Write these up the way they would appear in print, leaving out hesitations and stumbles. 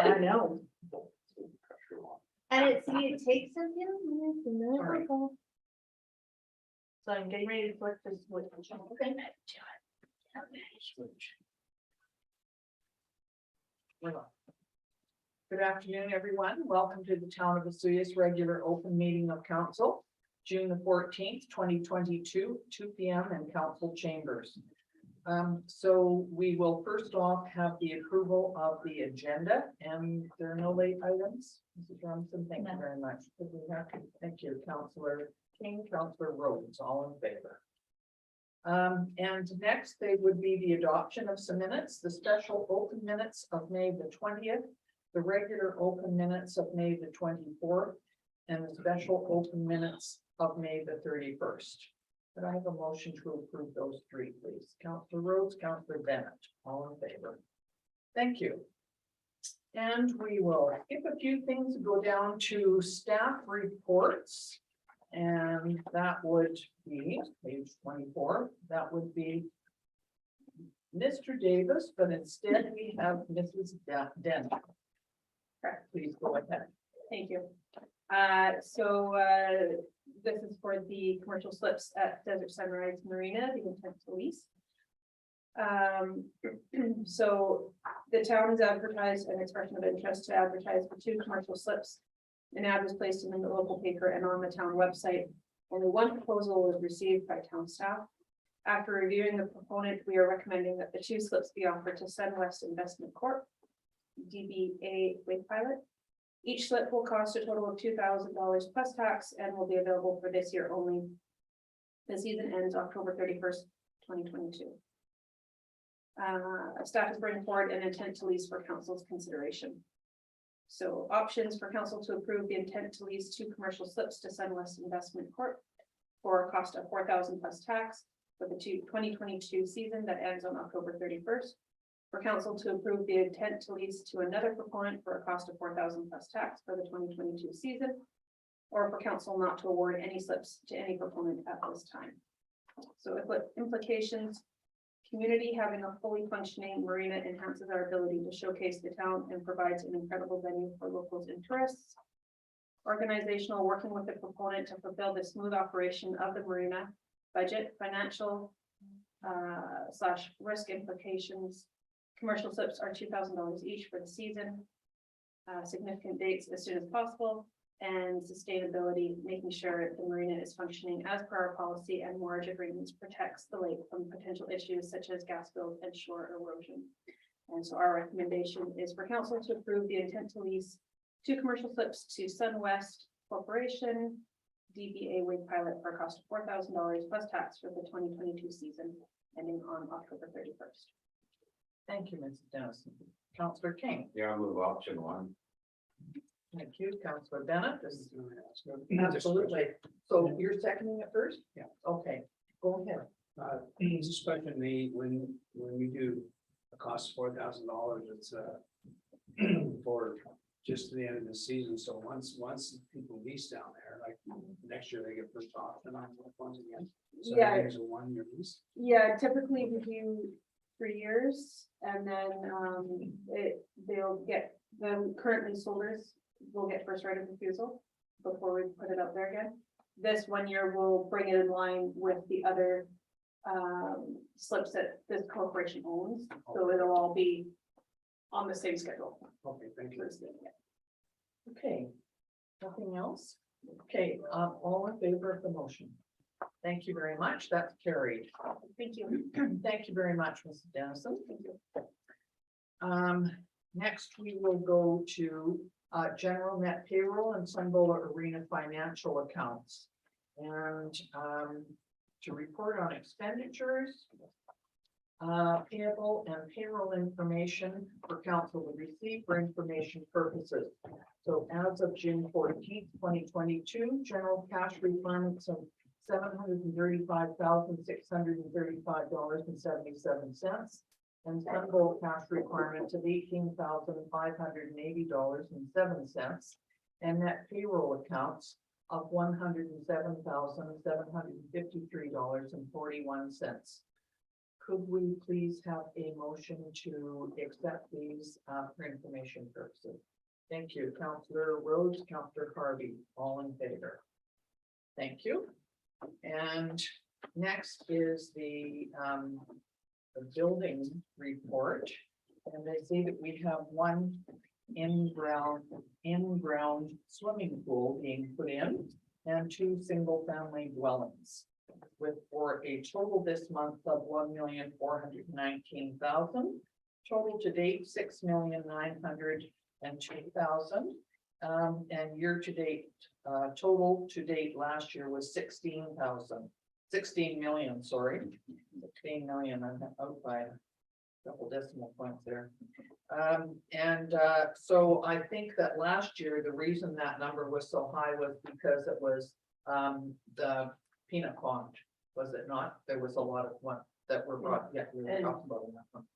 I know. And it takes a few minutes and then Sorry. it'll go. So I'm getting ready to flip this switch. Okay. Good afternoon, everyone. Welcome to the Town of Vesuvius regular open meeting of council, June the 14th, 2022, 2 p.m. in council chambers. So we will first off have the approval of the agenda, and there are no late items. Mrs. Robinson, thank you very much. Thank you, Councillor King, Councillor Rhodes, all in favor. And next they would be the adoption of some minutes, the special open minutes of May the 20th, the regular open minutes of May the 24th, and the special open minutes of May the 31st. Could I have a motion to approve those three, please? Councillor Rhodes, Councillor Bennett, all in favor. Thank you. And we will skip a few things, go down to staff reports. And that would be page 24. That would be Mr. Davis, but instead we have Mrs. Dent. Please go ahead. Thank you. This is for the commercial slips at Desert Sunrise Marina, the intent to lease. So the town has advertised an expression of interest to advertise for 2 commercial slips. An ad was placed in the local paper and on the town website. Only one proposal was received by town staff. After reviewing the proponent, we are recommending that the 2 slips be offered to SunWest Investment Corp, DBA Wake Pilot. Each slip will cost a total of $2,000 plus tax and will be available for this year only. The season ends October 31st, 2022. Staff is bringing forward an intent to lease for council's consideration. So options for council to approve the intent to lease 2 commercial slips to SunWest Investment Corp for a cost of $4,000 plus tax for the 2022 season that ends on October 31st. For council to approve the intent to lease to another proponent for a cost of $4,000 plus tax for the 2022 season, or for council not to award any slips to any proponent at this time. So implications. Community having a fully functioning marina enhances our ability to showcase the town and provides an incredible venue for locals and tourists. Organizational, working with the proponent to fulfill the smooth operation of the marina. Budget, financial / risk implications. Commercial slips are $2,000 each for the season. Significant dates as soon as possible. And sustainability, making sure the marina is functioning as per our policy and mooring agreements protects the lake from potential issues such as gas spills and shore erosion. And so our recommendation is for council to approve the intent to lease 2 commercial slips to SunWest Corporation, DBA Wake Pilot for a cost of $4,000 plus tax for the 2022 season ending on October 31st. Thank you, Mrs. Dennison. Councillor King. Yeah, I'll move option 1. Thank you, Councillor Bennett. Absolutely. So you're seconding it first? Yeah. Okay, go ahead. This question me when we do a cost of $4,000, it's for just the end of the season. So once people lease down there, like next year they get first option on ones again. So Yeah. It's a 1-year lease. Yeah, typically we do 3 years, and then they'll get the current leaseholders will get first right of refusal before we put it out there again. This 1 year will bring it in line with the other slips that this corporation owns, so it'll all be on the same schedule. Okay, thank you. Okay, nothing else? Okay, all in favor of the motion? Thank you very much. That's carried. Thank you. Thank you very much, Mrs. Dennison. Thank you. Next, we will go to general net payroll and Sunbola Arena financial accounts. And to report on expenditures, payable and payroll information for council to receive for information purposes. So as of June 14th, 2022, general cash requirements of $735,635.77, and Sunbola cash requirements of $18,580.07, and net payroll accounts of $107,753.41. could we please have a motion to accept these for information purposes? Thank you, Councillor Rhodes, Councillor Harvey, all in favor. Thank you. And next is the building report. And I see that we have one in-ground swimming pool being put in and 2 single-family dwellings with for a total this month of 1,419,000. Total to date 6,902,000. And year to date, total to date last year was 16 million, sorry. 16 million, I'm out by a couple decimal points there. So I think that last year, the reason that number was so high was because it was the peanut pond, was it not? There was a lot of one that were brought, yeah, we were talking about in that one.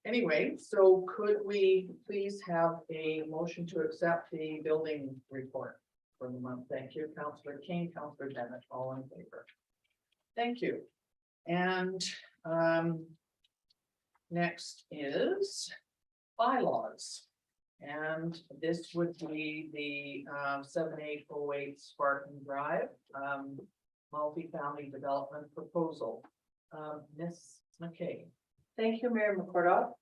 Anyway, so could we please have a motion to accept the building report for the month? Thank you, Councillor King, Councillor Bennett, all in favor. Thank you. And next is bylaws. And this would be the 7808 Spartan Drive multifamily development proposal. Ms. McKay. Thank you, Mayor McCordock.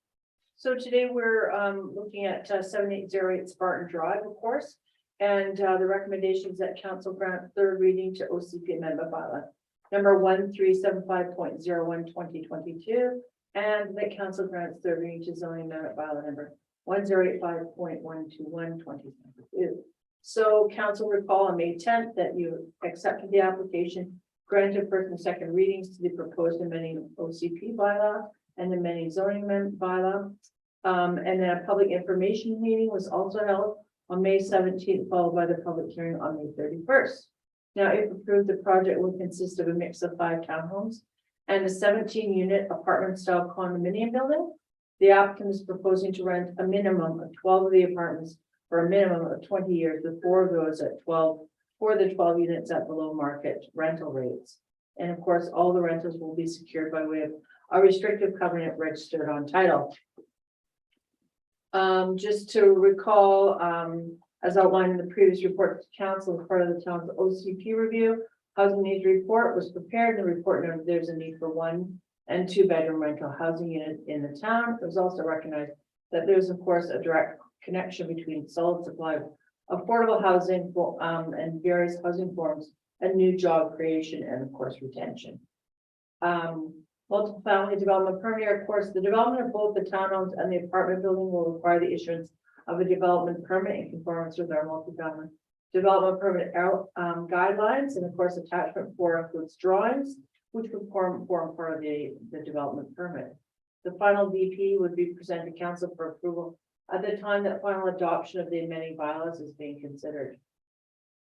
So today we're looking at 7808 Spartan Drive, of course, and the recommendations that council grant third reading to OCP amendment bylaw number 1375.01/2022, and that council grants third reading to zoning amendment bylaw number 1085.121/2022. So council recall on May 10th that you accepted the application, granted first and second readings to the proposed amending OCP bylaw and amending zoning amendment bylaw. And then a public information meeting was also held on May 17th, followed by the public hearing on May 31st. Now, if approved, the project will consist of a mix of 5 townhomes and a 17-unit apartment style condominium building. The applicant is proposing to rent a minimum of 12 of the apartments for a minimum of 20 years, with 4 of those at 12 for the 12 units at below market rental rates. And of course, all the rentals will be secured by way of a restrictive covenant registered on title. Just to recall, as outlined in the previous report to council as part of the town's OCP review, housing needs report was prepared. The report noted there's a need for 1 and 2 bedroom rental housing unit in the town. It was also recognized that there's of course a direct connection between solid supply of affordable housing and various housing forms and new job creation and of course retention. Multiple family development permit, of course, the development of both the townhomes and the apartment building will require the issuance of a development permit in conformance with our multifamily development permit guidelines. And of course, attachment 4 includes drawings, which would form part of the development permit. The final DP would be presented to council for approval at the time that final adoption of the amending bylaws is being considered.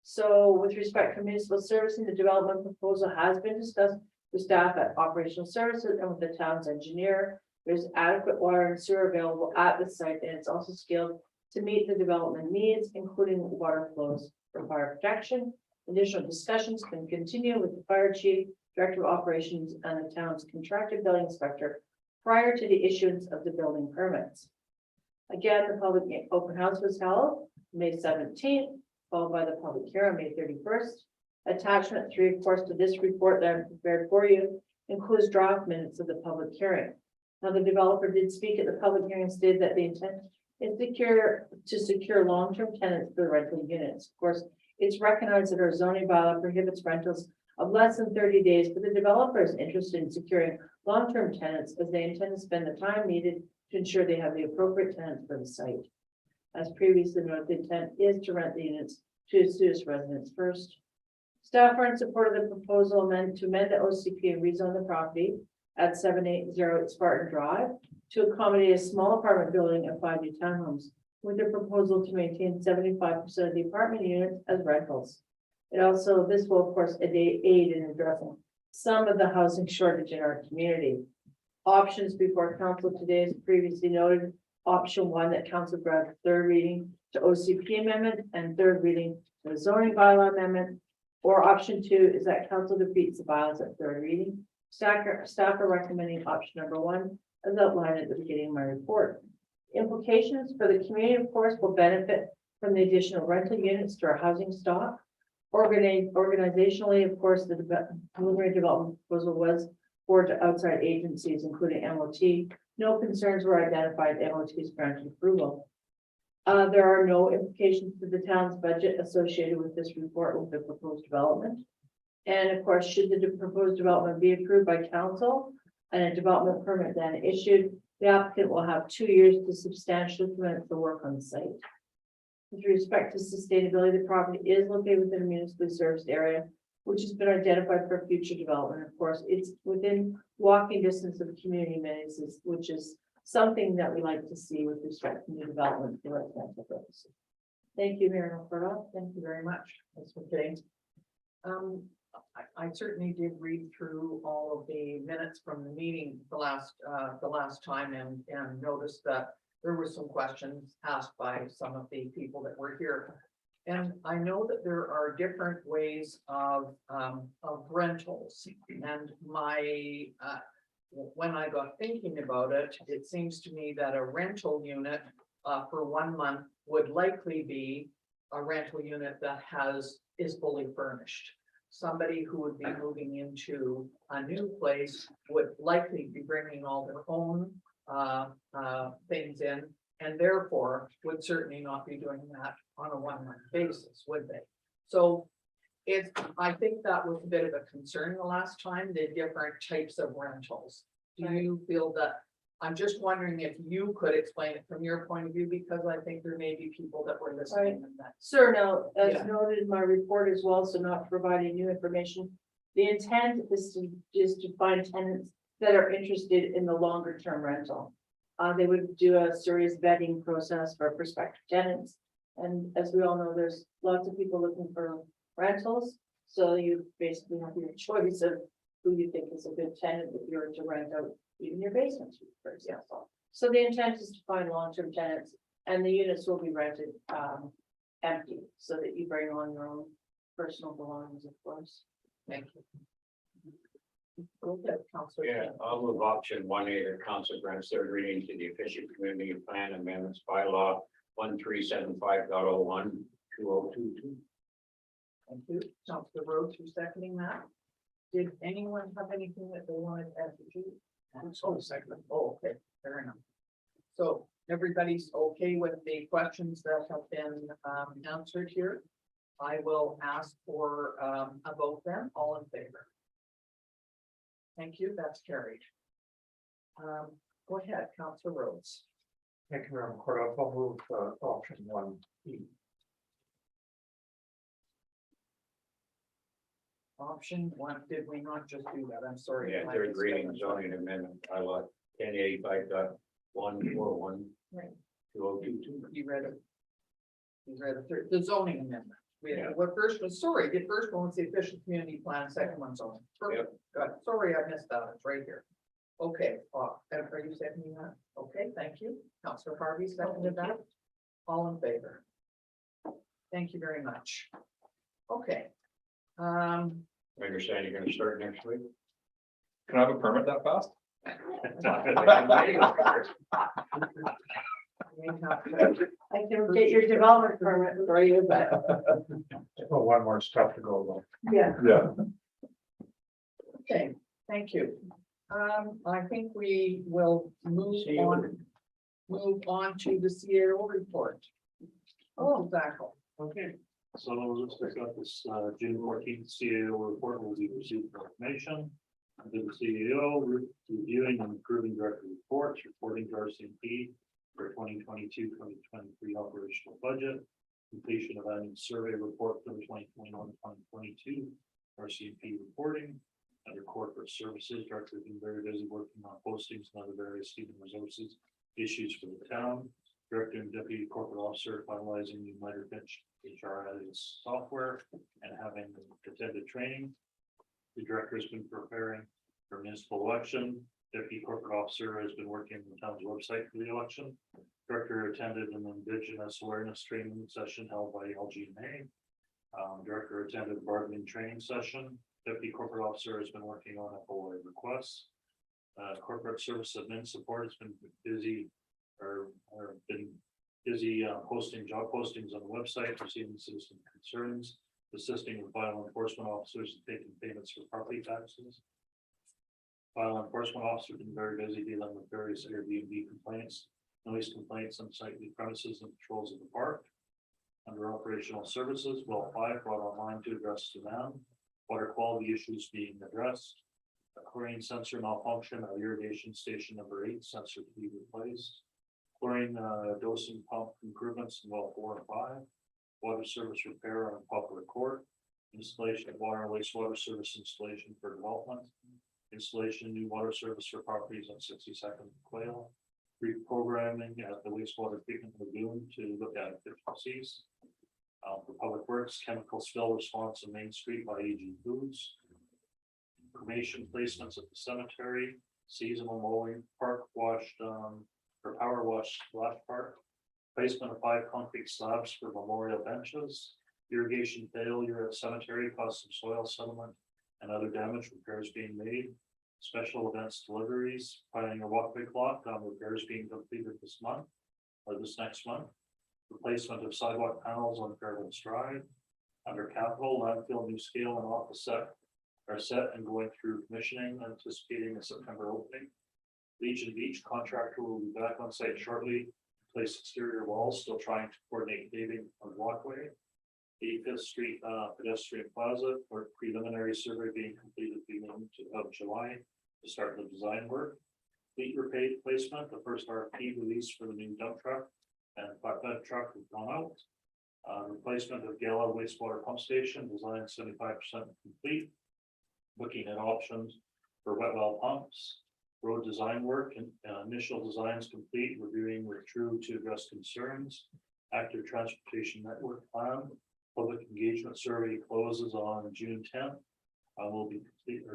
So with respect to municipal servicing, the development proposal has been discussed with staff at operational services and with the town's engineer. There's adequate water and sewer available at the site, and it's also scaled to meet the development needs, including water flows for fire protection. Additional discussions can continue with the fire chief, director of operations, and the town's contracted building inspector prior to the issuance of the building permits. Again, the public open house was held May 17th, followed by the public hearing May 31st. Attachment 3, of course, to this report that I'm prepared for you includes draft minutes of the public hearing. Now, the developer did speak at the public hearing and stated that the intent is to secure long-term tenants for the rental units. Of course, it's recognized that our zoning bylaw prohibits rentals of less than 30 days, but the developer is interested in securing long-term tenants as they intend to spend the time needed to ensure they have the appropriate tenants for the site. As previously noted, the intent is to rent the units to Astutis residents first. Staff are in support of the proposal to amend the OCP and rezone the property at 7808 Spartan Drive to accommodate a small apartment building and 5 new townhomes, with the proposal to maintain 75% of the apartment units as rentals. This will of course aid in addressing some of the housing shortage in our community. Options before council today is previously noted. Option 1, that council grant third reading to OCP amendment and third reading to the zoning bylaw amendment. Or option 2 is that council defeats the bylaws at third reading. Staff are recommending option number one, as outlined at the beginning of my report. Implications for the community, of course, will benefit from the additional rental units to our housing stock. Organizationally, of course, the preliminary development proposal was forwarded to outside agencies, including MOT. No concerns were identified. MOT's granted approval. There are no implications to the town's budget associated with this report with the proposed development. And of course, should the proposed development be approved by council and a development permit then issued, the applicant will have 2 years to substantially commence the work on the site. With respect to sustainability, the property is located within a municipally serviced area, which has been identified for future development. Of course, it's within walking distance of community amenities, which is something that we like to see with respect to new development for residential purposes. Thank you, Mayor Alberto. Thank you very much. That's okay. I certainly did read through all of the minutes from the meeting the last time and noticed that there were some questions asked by some of the people that were here. And I know that there are different ways of rentals, and when I got thinking about it, it seems to me that a rental unit for 1 month would likely be a rental unit that is fully furnished. Somebody who would be moving into a new place would likely be bringing all their own things in, and therefore would certainly not be doing that on a 1 month basis, would they? So I think that was a bit of a concern the last time, the different types of rentals. Do you feel that, I'm just wondering if you could explain it from your point of view, because I think there may be people that were listening and that. Sir, now, as Yeah. noted in my report as well, so not providing new information, the intent is to find tenants that are interested in the longer term rental. They would do a serious vetting process for prospective tenants. And as we all know, there's lots of people looking for rentals. So you basically have your choice of who you think is a good tenant if you're to rent out even your basement, for example. So the intent is to find long-term tenants, and the units will be rented empty so that you bring on your own personal belongings, of course. Thank you. Go ahead, Councilor. Yeah, I'll move option 1A, the council grants third reading to the efficient community plan amendments bylaw 1375.01 2022. Thank you. Councilor Rhodes, you seconding that? Did anyone have anything that they wanted to add to? Oh, second. Oh, okay, fair enough. So everybody's okay with the questions that have been answered here? I will ask for a vote then, all in favor. Thank you, that's carried. Go ahead, Councilor Rhodes. Thank you, Madam Clerk. I'll move option 1E. Option 1, did we not just do that? I'm sorry. Yeah, third reading zoning amendment bylaw 1085.141 Right. 2022. You read it. You read the zoning amendment. Yeah. What first was, sorry, the first one was the official community plan, second one's zoning. Perfect. Good. Sorry, I missed that. It's right here. Okay, are you seconding that? Okay, thank you. Councilor Harvey seconded that. All in favor? Thank you very much. Okay. I understand you're gonna start next week. Can I have a permit that fast? I can get your development permit for you, but Oh, one more stuff to go along. yeah. Yeah. Okay, thank you. I think we will move on to the CAO report. Oh, Zacho. Okay, so let's pick up this June 14th CEO report will be received for information. Under the CEO reviewing and approving director reports, reporting to RCMP for 2022-2023 operational budget. Completion of annual survey report for the 2021-2022 RCMP reporting. Under corporate services, director has been very busy working on postings and other various human resources issues for the town. Director and deputy corporate officer finalizing the United Finch HRIS software and having attended training. The director has been preparing for municipal election. Deputy corporate officer has been working on the town's website for the election. Director attended an Indigenous awareness training session held by LGNA. Director attended bargaining training session. Deputy corporate officer has been working on a whole requests. Corporate service admin support has been busy or been busy posting job postings on the website, receiving citizen concerns, assisting with bylaw enforcement officers and taking payments for property taxes. Bylaw enforcement officer been very busy dealing with various Airbnb complaints, noise complaints, unsightly premises and patrols of the park. Under operational services, well 5 brought online to address demand, water quality issues being addressed. A chlorine sensor malfunction, our irrigation station number 8 sensor to be replaced. Chlorine dosing pump improvements in well 4 and 5. Water service repair on Poplar Court. Installation of water and wastewater service installation for development. Installation of new water service for properties on 62nd Quail. Reprogramming at the wastewater treatment lagoon to look at efficiencies. For public works, chemical spill response on Main Street by AG Foods. Information placements at the cemetery, seasonal mowing, park washed, for power wash splash park. Placement of 5 concrete slabs for memorial benches. Irrigation failure at cemetery caused some soil settlement and other damage, repairs being made. Special events deliveries, finding a walkway clock, repairs being completed this month or this next month. Replacement of sidewalk panels on Fairlands Drive. Under capital, landfill new scale and office set are set and going through commissioning, anticipating a September opening. Legion Beach contractor will be back on site shortly. Place exterior walls, still trying to coordinate paving on walkway. 85th Street pedestrian plaza for preliminary survey being completed beginning of July to start the design work. Fleet replacement, the first RFP release for the new dump truck and flatbed truck has gone out. Replacement of Gala wastewater pump station, design 75% complete. Looking at options for wet well pumps. Road design work and initial designs complete, reviewing with True to address concerns. Active transportation network plan. Public engagement survey closes on June 10th. We'll be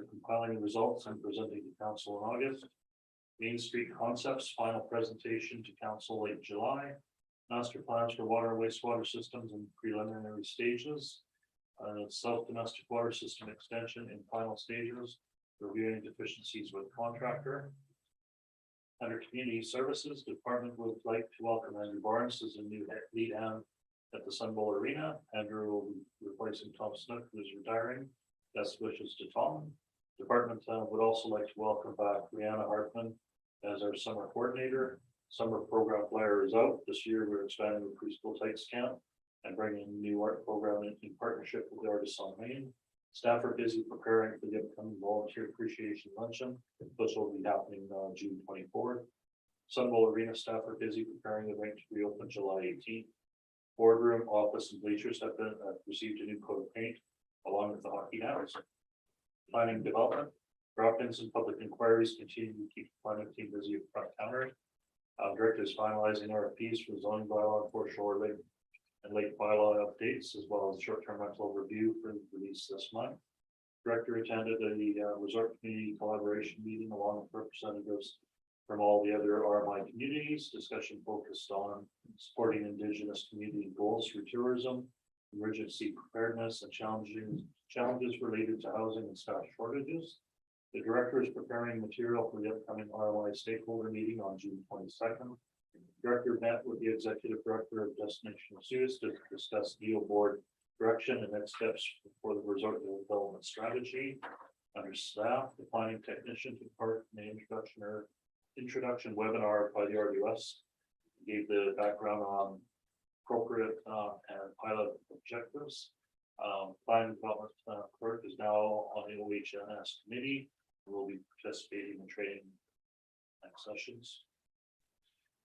compiling the results and presenting to council in August. Main Street concepts, final presentation to council late July. Master plans for water and wastewater systems in preliminary stages. South domestic water system extension in final stages. Reviewing deficiencies with contractor. Under community services, department would like to welcome Andrew Barnes as a new lead hand at the Sun Bowl Arena. Andrew will be replacing Tom Smith, who is retiring. Best wishes to Tom. Department would also like to welcome back Brianna Hartman as our summer coordinator. Summer program flyer is out. This year we're expanding the preschool tights camp and bringing new art program in partnership with the Artists on Main. Staff are busy preparing for the upcoming volunteer appreciation luncheon, which will be happening June 24th. Sun Bowl Arena staff are busy preparing the rink to reopen July 18th. Boardroom, office, and bleachers have been received a new coat of paint, along with the hockey nets. Planning development, drop-ins and public inquiries continue to keep the planning team busy at front counter. Director is finalizing RFPs for zoning bylaw for Shore Lake and lake bylaw updates, as well as short-term rental review for release this month. Director attended a resort community collaboration meeting along with representatives from all the other RMI communities. Discussion focused on supporting Indigenous community goals for tourism, emergency preparedness, and challenges related to housing and staff shortages. The director is preparing material for the upcoming RMI stakeholder meeting on June 22nd. Director met with the executive director of Destination Suez to discuss deal board direction and next steps for the resort development strategy. Under staff, the planning technician took part in the introduction webinar by the RDS. Gave the background on appropriate and pilot objectives. Planning development clerk is now on the OHNS committee. We'll be participating in training next sessions.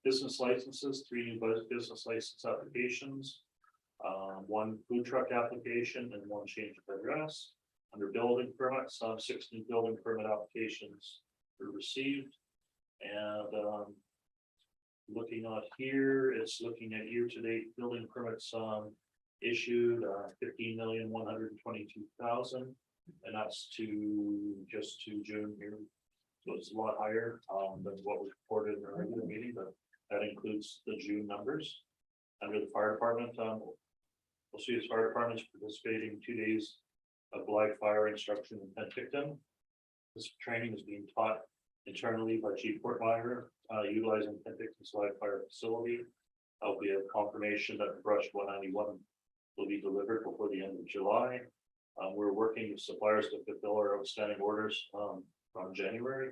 Business licenses, 3 new business license applications, 1 food truck application and 1 change of address. Under building permits, 6 new building permit applications were received. And looking out here, it's looking at year-to-date building permits issued 15,122,000, and that's just to June here. So it's a lot higher than what was reported in the regular meeting, but that includes the June numbers. Under the fire department, we'll see as fire department is participating 2 days of live fire instruction in Penticton. This training is being taught internally by Chief Portmeyer, utilizing Penticton's live fire facility. We have confirmation that brush 191 will be delivered before the end of July. We're working with suppliers to fulfill our outstanding orders from January.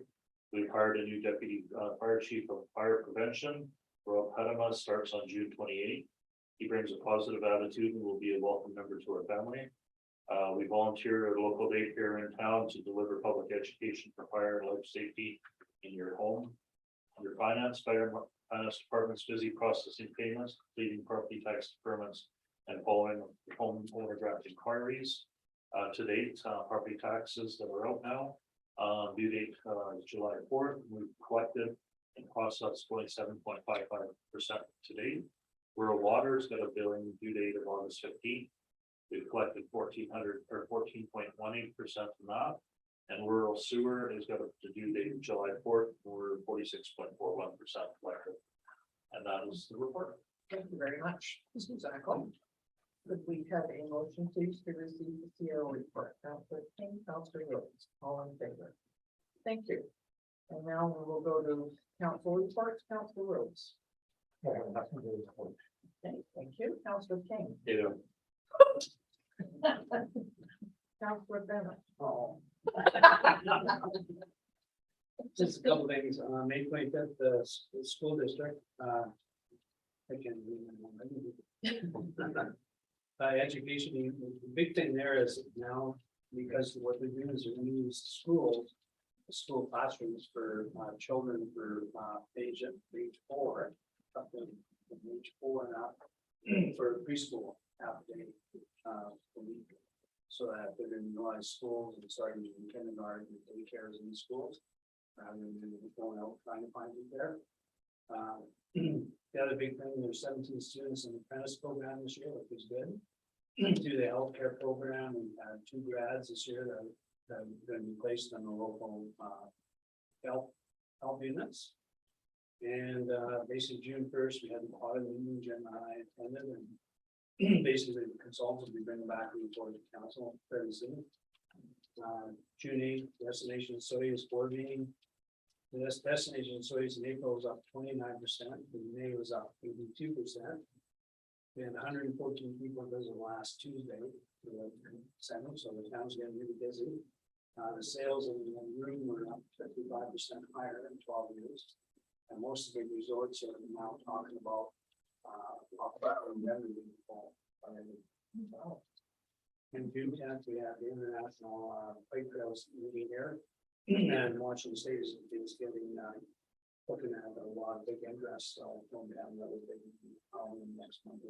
We've hired a new deputy fire chief of fire prevention. Rob Hadama starts on June 28th. He brings a positive attitude and will be a welcome member to our family. We volunteer at a local daycare in town to deliver public education for fire and life safety in your home. Under finance department's busy processing payments, completing property tax deferments, and following home overdraft inquiries. To date, property taxes that are out now, due date July 4th, we've collected and processed 27.55% to date. Rural Water's got a billing due date of August 15th. We've collected 1,400 or 14.18% from that. And rural sewer has got a due date of July 4th. We're 46.41% collected. And that is the report. Thank you very much, Mr. Zackel. Could we have a motion, please, to receive the CO report? Councilor King, Councilor Rhodes, all in favor? Thank you. And now we will go to council reports. Councilor Rhodes. I have nothing to report. Okay, thank you. Councilor King. Councilor Bennett. Oh. Just a couple things, May 25th, the school district, I can remember. Education, the big thing there is now, because what we do is we use schools, school classrooms for children for age 4, up to age 4 and up, for preschool half a day a week. So that they're in realized schools and starting in kindergarten and daycares in the schools, rather than going out trying to find it there. The other big thing, there's 17 students in the apprentice program this year, which is good. Do the healthcare program, and 2 grads this year that are going to be placed on the local health units. And basically June 1st, we had the audit meeting, Jen and I attended, and basically the consultants will be bringing back a report to council fairly soon. June 8th, Destination Soyuz board meeting. The Destination Soyuz in April was up 29%, in May was up 82%. We had 114 people visit last Tuesday, so the town's getting really busy. The sales in the room were up 55% higher in 12 years. And most of the resorts are now talking about revenue. In June 10th, we have the International Bike Trails meeting here, and Washington State is getting looking at a lot of big interest, so going to have another big next month.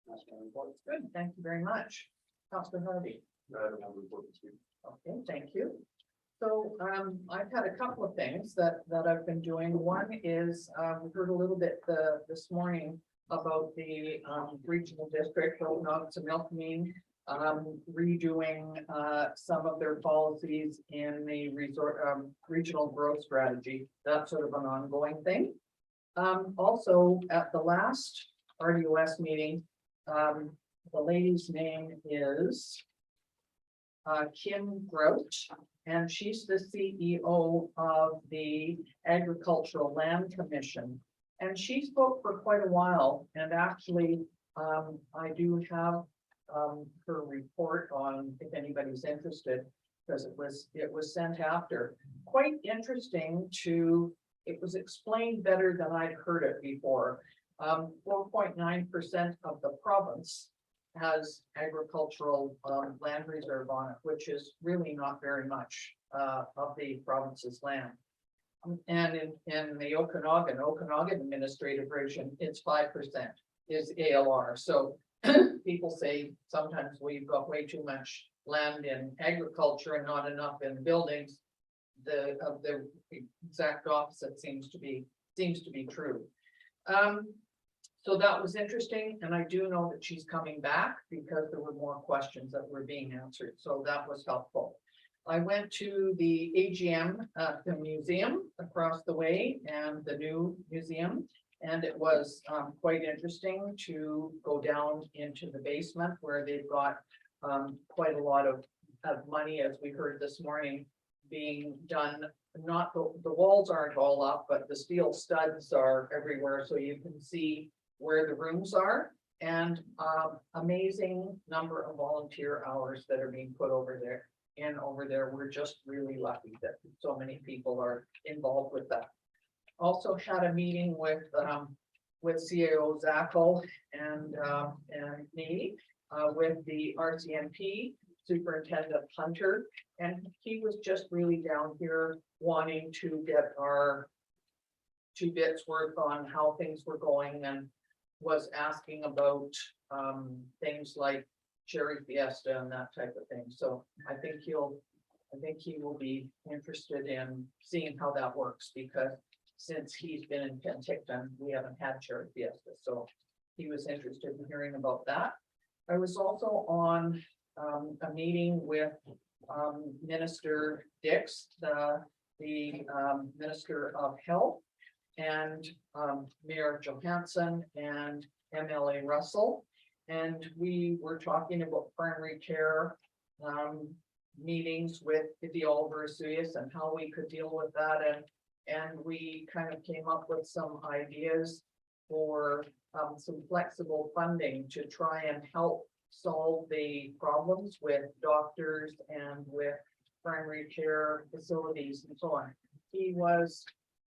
That's my report. Good, thank you very much. Councilor Harvey. I don't have a report this week. Okay, thank you. So I've had a couple of things that I've been doing. One is we heard a little bit this morning about the regional district, Okanagan and Milkameen, redoing some of their policies in the regional growth strategy. That's sort of an ongoing thing. Also, at the last RDOS meeting, the lady's name is Kim Grout, and she's the CEO of the Agricultural Land Commission. And she spoke for quite a while, and actually, I do have her report on, if anybody's interested, because it was sent after. Quite interesting it was explained better than I'd heard it before. 4.9% of the province has agricultural land reserve on it, which is really not very much of the province's land. And in the Okanagan administrative region, it's 5% is ALR. So people say sometimes we've got way too much land in agriculture and not enough in buildings. The exact opposite seems to be true. So that was interesting, and I do know that she's coming back because there were more questions that were being answered, so that was helpful. I went to the AGM at the museum across the way and the new museum, and it was quite interesting to go down into the basement where they've got quite a lot of money, as we heard this morning, being done. Not the walls aren't all up, but the steel studs are everywhere, so you can see where the rooms are. And amazing number of volunteer hours that are being put over there. We're just really lucky that so many people are involved with that. Also had a meeting with CAO Zackel and me, with the RCMP Superintendent Hunter, and he was just really down here wanting to get our 2 bits worth on how things were going, and was asking about things like Cherry Fiesta and that type of thing. So I think he will be interested in seeing how that works, because since he's been in Penticton, we haven't had Cherry Fiesta, so he was interested in hearing about that. I was also on a meeting with Minister Dix, the Minister of Health, and Mayor Johansson and MLA Russell. And we were talking about primary care meetings with the Oliver Associates and how we could deal with that. And we kind of came up with some ideas for some flexible funding to try and help solve the problems with doctors and with primary care facilities and so on.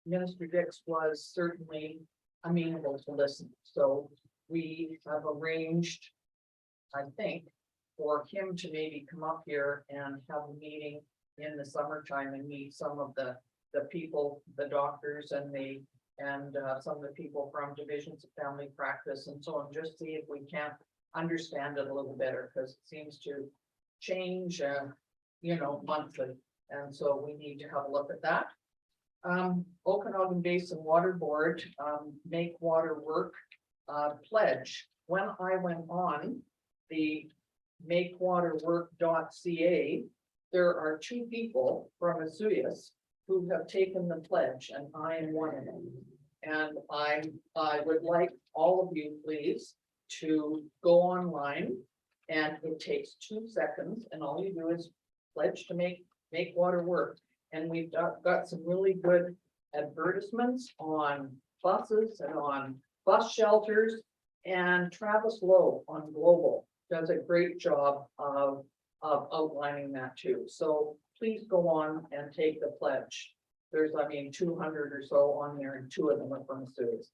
Minister Dix was certainly amenable to listen. So we have arranged, I think, for him to maybe come up here and have a meeting in the summertime and meet some of the people, the doctors and some of the people from divisions of family practice and so on, just see if we can understand it a little better, because it seems to change, monthly. And so we need to have a look at that. Okanagan Basin Water Board, Make Water Work pledge. When I went on the makewaterwork.ca, there are 2 people from Asuyas who have taken the pledge, and I am one of them. And I would like all of you, please, to go online, and it takes 2 seconds, and all you do is pledge to make water work. And we've got some really good advertisements on buses and on bus shelters, and Travis Lowe on Global does a great job of outlining that too. So please go on and take the pledge. There's, 200 or so on there, and 2 of them are from Suez.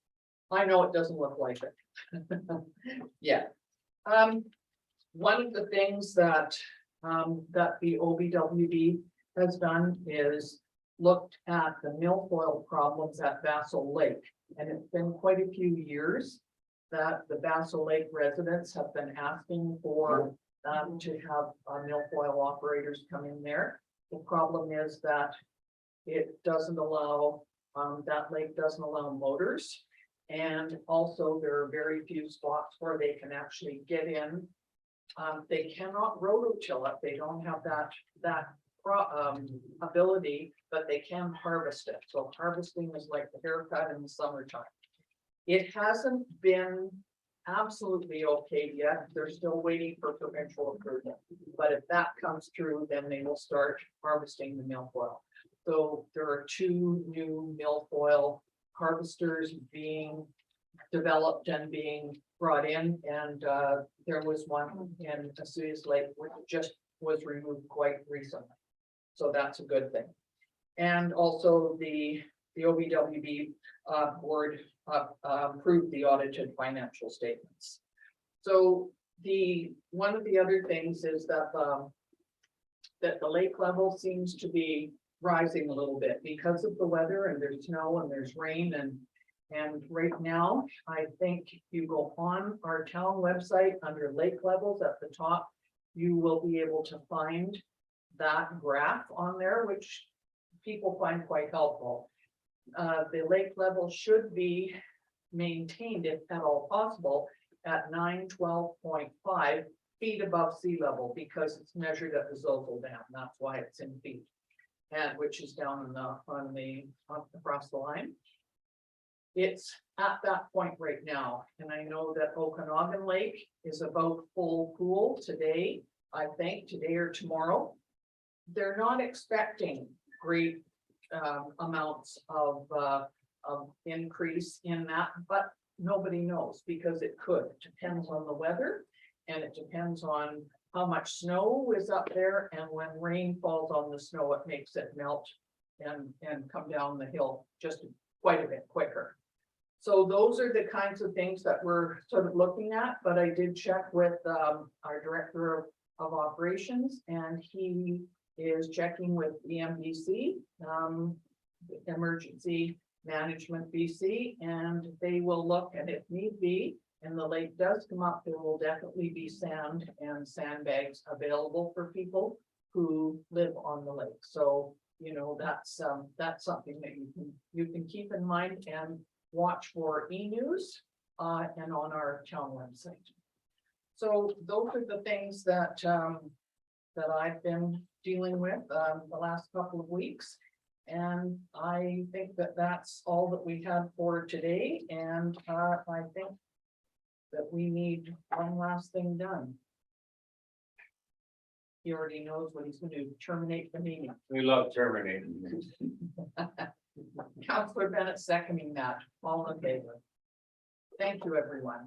I know it doesn't look like it. Yeah. One of the things that the OBWB has done is looked at the milfoil problems at Vassal Lake. And it's been quite a few years that the Vassal Lake residents have been asking for to have milfoil operators come in there. The problem is that it doesn't allow, that lake doesn't allow motors. And also there are very few spots where they can actually get in. They cannot rototill it. They don't have that ability, but they can harvest it. So harvesting is like the haircut in the summertime. It hasn't been absolutely okay yet. They're still waiting for provincial approval. But if that comes through, then they will start harvesting the milfoil. So there are 2 new milfoil harvesters being developed and being brought in, and there was one in Asuyas Lake which just was removed quite recently. So that's a good thing. And also the OBWB board approved the audited financial statements. So one of the other things is that the lake level seems to be rising a little bit because of the weather, and there's snow and there's rain, and right now I think if you go on our town website under lake levels at the top, you will be able to find that graph on there, which people find quite helpful. The lake level should be maintained, if at all possible, at 912.5 feet above sea level, because it's measured at the Zozul Dam. That's why it's in feet, and which is down across the line. It's at that point right now, and I know that Okanagan Lake is about full pool today, I think, today or tomorrow. They're not expecting great amounts of increase in that, but nobody knows because it could. It depends on the weather and it depends on how much snow is up there, and when rain falls on the snow, it makes it melt and come down the hill just quite a bit quicker. So those are the kinds of things that we're sort of looking at, but I did check with our director of operations, and he is checking with EMBC, Emergency Management BC, and they will look, and if need be, and the lake does come up, there will definitely be sand and sandbags available for people who live on the lake. So, you know, that's something that you can keep in mind and watch for e-news and on our town website. So those are the things that that I've been dealing with the last couple of weeks. And I think that that's all that we have for today. And I think that we need one last thing done. He already knows what he's going to do, terminate the meeting. We love terminating. Councillor Bennett seconding that, all in favor. Thank you, everyone.